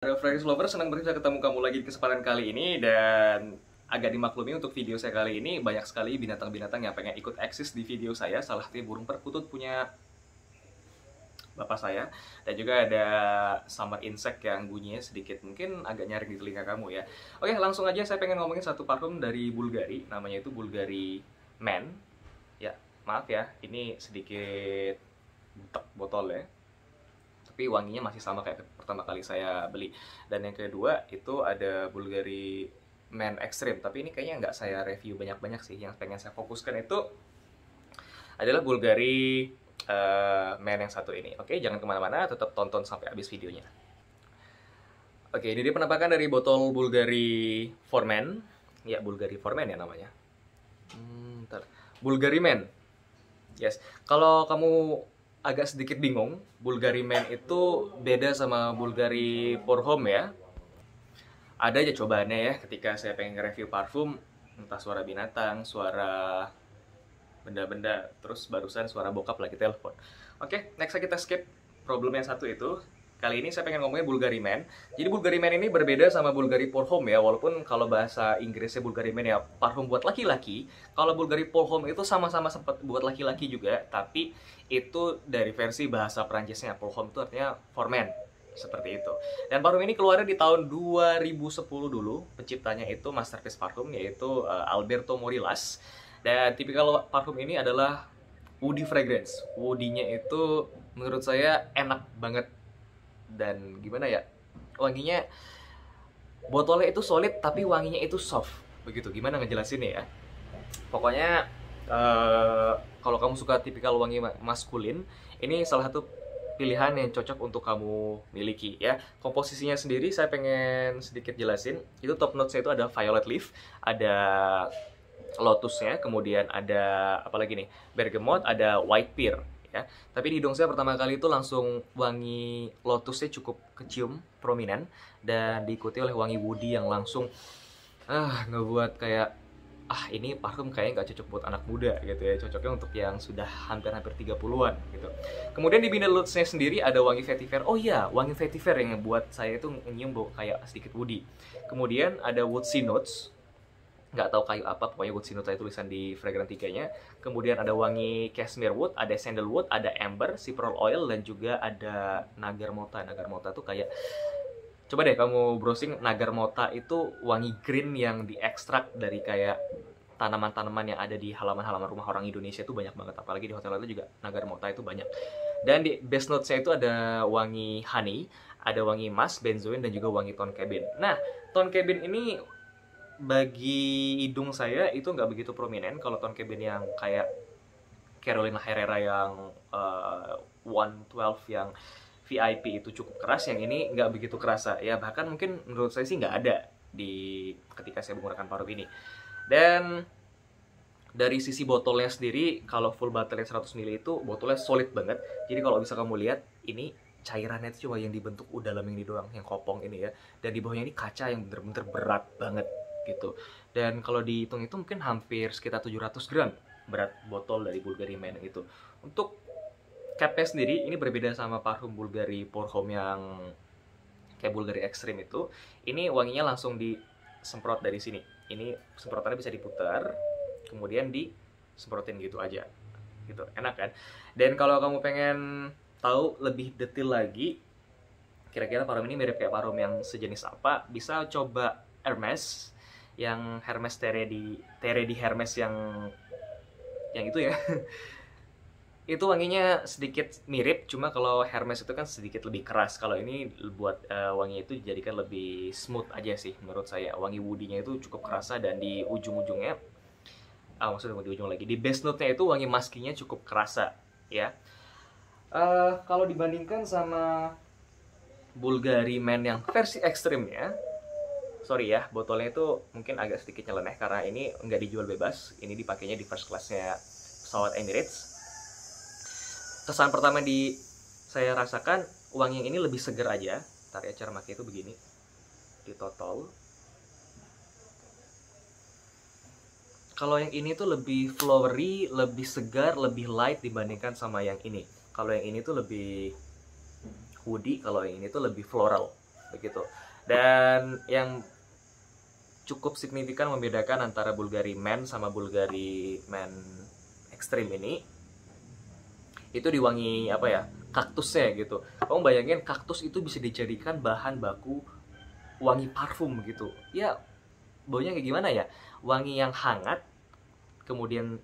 Halo Fragrance Lover, senang banget bisa ketemu kamu lagi di kesempatan kali ini. Dan agak dimaklumi untuk video saya kali ini banyak sekali binatang-binatang yang pengen ikut eksis di video saya. Salah satunya burung perkutut punya bapak saya. Dan juga ada summer insect yang bunyinya sedikit mungkin agak nyaring di telinga kamu ya. Oke, langsung aja saya pengen ngomongin satu parfum dari Bulgari. Namanya itu Bulgari Men. Ya, maaf ya, ini sedikit butek botolnya, tapi wanginya masih sama kayak pertama kali saya beli. Dan yang kedua itu ada Bulgari Men Extreme, tapi ini kayaknya nggak saya review banyak-banyak sih. Yang pengen saya fokuskan itu adalah Bulgari Men yang satu ini. Oke, jangan kemana-mana, tetap tonton sampai habis videonya. Oke, ini dia penampakan dari botol Bulgari for Men. Ya, Bulgari for Men ya namanya. Bentar. Bulgari Men. Yes, kalau kamu agak sedikit bingung, Bulgari Men itu beda sama Bulgari for Home ya. Ada aja cobaannya ya ketika saya pengen review parfum, entah suara binatang, suara benda-benda, terus barusan suara bokap lagi telepon. Oke, next kita skip problem yang satu itu. Kali ini saya pengen ngomongin Bulgari Men. Jadi Bulgari Men ini berbeda sama Bulgari for Home ya, walaupun kalau bahasa Inggrisnya Bulgari Men ya parfum buat laki-laki. Kalau Bulgari for Home itu sama-sama sempat buat laki-laki juga, tapi itu dari versi bahasa Perancisnya. For Home itu artinya for men, seperti itu. Dan parfum ini keluarnya di tahun 2010 dulu. Penciptanya itu Masterpiece Parfum, yaitu Alberto Morillas. Dan tipikal parfum ini adalah woody fragrance. Woody-nya itu menurut saya enak banget. Dan gimana ya, wanginya, botolnya itu solid tapi wanginya itu soft. Begitu, gimana ngejelasinnya ya. Pokoknya kalau kamu suka tipikal wangi maskulin, ini salah satu pilihan yang cocok untuk kamu miliki ya. Komposisinya sendiri saya pengen sedikit jelasin. Itu top notes-nya itu ada violet leaf, ada lotusnya, kemudian ada apa lagi nih? Bergamot, ada white pear ya. Tapi di hidung saya pertama kali itu langsung wangi lotusnya cukup kecium prominent, dan diikuti oleh wangi woody yang langsung ngebuat kayak ini parfum kayaknya nggak cocok buat anak muda gitu ya, cocoknya untuk yang sudah hampir-hampir 30-an gitu. Kemudian di middle notes-nya sendiri ada wangi vetiver. Oh iya, wangi vetiver yang ngebuat saya itu nyium bau kayak sedikit woody. Kemudian ada woodsy notes, nggak tahu kayu apa, pokoknya woodsy notes ada tulisan di fragrance 3-nya. Kemudian ada wangi cashmere wood, ada sandalwood, ada amber, cyprol oil, dan juga ada nagar mota. Nagar mota tuh kayak, coba deh kamu browsing, nagar mota itu wangi green yang diekstrak dari kayak tanaman-tanaman yang ada di halaman-halaman rumah orang Indonesia itu banyak banget, apalagi di hotel itu juga nagar mota itu banyak. Dan di best notes-nya itu ada wangi honey, ada wangi musk, benzoin, dan juga wangi tone cabin. Nah, tone cabin ini bagi hidung saya itu nggak begitu prominent. Kalau tone cabin yang kayak Carolina Herrera yang 112 yang VIP itu cukup keras, yang ini nggak begitu kerasa ya. Bahkan mungkin menurut saya sih nggak ada di ketika saya menggunakan parfum ini. Dan dari sisi botolnya sendiri, kalau full botolnya 100 ml itu botolnya solid banget. Jadi kalau bisa kamu lihat, ini cairannya itu cuma yang dibentuk dalam ini doang, yang kopong ini ya. Dan di bawahnya ini kaca yang bener-bener berat banget gitu. Dan kalau dihitung itu mungkin hampir sekitar 700 gram berat botol dari Bulgari Men itu. Untuk capnya sendiri ini berbeda sama parfum Bulgari pour Homme yang kayak Bulgari Extreme itu. Ini wanginya langsung disemprot dari sini. Ini semprotannya bisa diputar, kemudian disemprotin gitu aja. Gitu, enak kan? Dan kalau kamu pengen tahu lebih detail lagi, kira-kira parfum ini mirip kayak parfum yang sejenis apa, bisa coba Hermes, yang Hermes Terre di Hermes yang itu ya. Itu wanginya sedikit mirip, cuma kalau Hermes itu kan sedikit lebih keras. Kalau ini buat wangi itu dijadikan lebih smooth aja sih menurut saya. Wangi woody-nya itu cukup kerasa, dan di ujung-ujungnya, maksudnya di ujung lagi, di base note-nya itu wangi musky-nya cukup kerasa ya. Kalau dibandingkan sama Bulgari Men yang versi ekstrimnya, sorry ya, botolnya itu mungkin agak sedikit nyeleneh karena ini nggak dijual bebas. Ini dipakainya di first class-nya pesawat Emirates. Kesan pertama saya rasakan, wangi yang ini lebih segar aja. Ntar ya, cara pakai itu begini, ditotol. Kalau yang ini tuh lebih flowery, lebih segar, lebih light dibandingkan sama yang ini. Kalau yang ini tuh lebih woody, kalau yang ini tuh lebih floral begitu. Dan yang cukup signifikan membedakan antara Bulgari Man sama Bulgari Man Extreme ini, itu di wangi apa ya, kaktusnya gitu. Kamu bayangin kaktus itu bisa dijadikan bahan baku wangi parfum gitu ya. Baunya kayak gimana ya, wangi yang hangat kemudian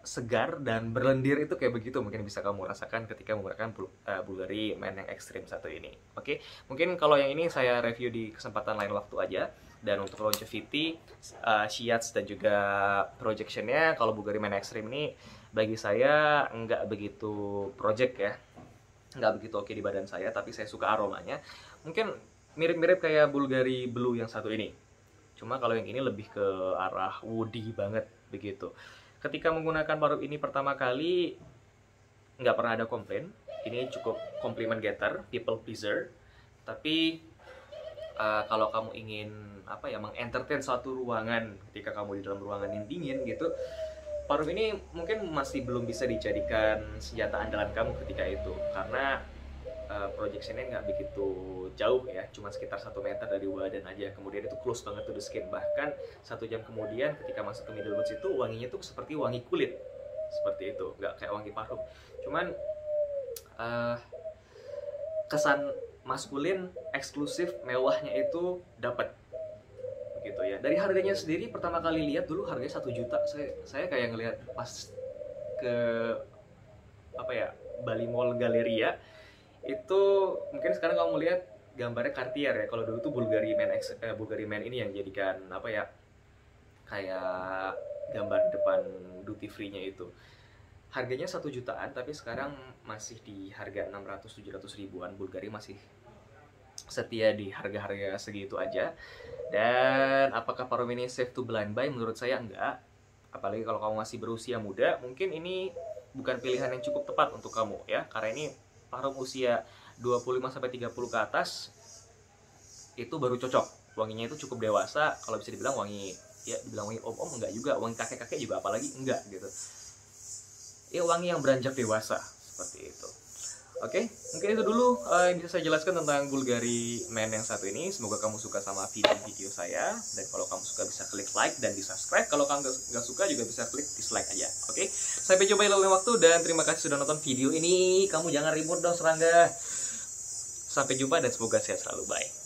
segar dan berlendir, itu kayak begitu mungkin bisa kamu rasakan ketika menggunakan Bulgari Man yang ekstrim satu ini. Oke, mungkin kalau yang ini saya review di kesempatan lain waktu aja. Dan untuk longevity, shiats dan juga projectionnya, kalau Bulgari Man Extreme ini bagi saya nggak begitu project ya, nggak begitu oke di badan saya, tapi saya suka aromanya. Mungkin mirip-mirip kayak Bulgari Blue yang satu ini, cuma kalau yang ini lebih ke arah woody banget begitu. Ketika menggunakan parfum ini pertama kali, nggak pernah ada komplain. Ini cukup compliment getter, people pleaser. Tapi kalau kamu ingin apa ya, mengentertain suatu ruangan ketika kamu di dalam ruangan yang dingin gitu, parfum ini mungkin masih belum bisa dijadikan senjata andalan kamu ketika itu, karena projectionnya nggak begitu jauh ya, cuma sekitar 1 meter dari badan aja. Kemudian itu close banget to the skin. Bahkan 1 jam kemudian ketika masuk ke middle woods itu wanginya tuh seperti wangi kulit, seperti itu, nggak kayak wangi parfum. Cuman kesan maskulin, eksklusif, mewahnya itu dapat begitu ya. Dari harganya sendiri, pertama kali lihat dulu harganya 1 juta. Saya kayak ngelihat pas ke apa ya, Bali Mall Galleria itu, mungkin sekarang kamu lihat gambarnya Cartier ya. Kalau dulu tuh Bulgari Man ini yang jadikan apa ya, kayak gambar depan duty free-nya itu. Harganya 1 jutaan, tapi sekarang masih di harga 600-700 ribuan. Bulgari masih setia di harga-harga segitu aja. Dan apakah parfum ini safe to blind buy? Menurut saya enggak. Apalagi kalau kamu masih berusia muda, mungkin ini bukan pilihan yang cukup tepat untuk kamu ya. Karena ini parfum usia 25-30 ke atas itu baru cocok. Wanginya itu cukup dewasa. Kalau bisa dibilang wangi, ya dibilang wangi om-om enggak juga, wangi kakek-kakek juga apalagi enggak gitu. Ya wangi yang beranjak dewasa seperti itu. Oke, mungkin itu dulu yang bisa saya jelaskan tentang Bulgari Man yang satu ini. Semoga kamu suka sama video saya. Dan kalau kamu suka bisa klik like dan di subscribe. Kalau kamu nggak suka juga bisa klik dislike aja. Oke, sampai jumpa di lain waktu dan terima kasih sudah nonton video ini. Kamu jangan ribut dong serangga. Sampai jumpa dan semoga sehat selalu. Bye.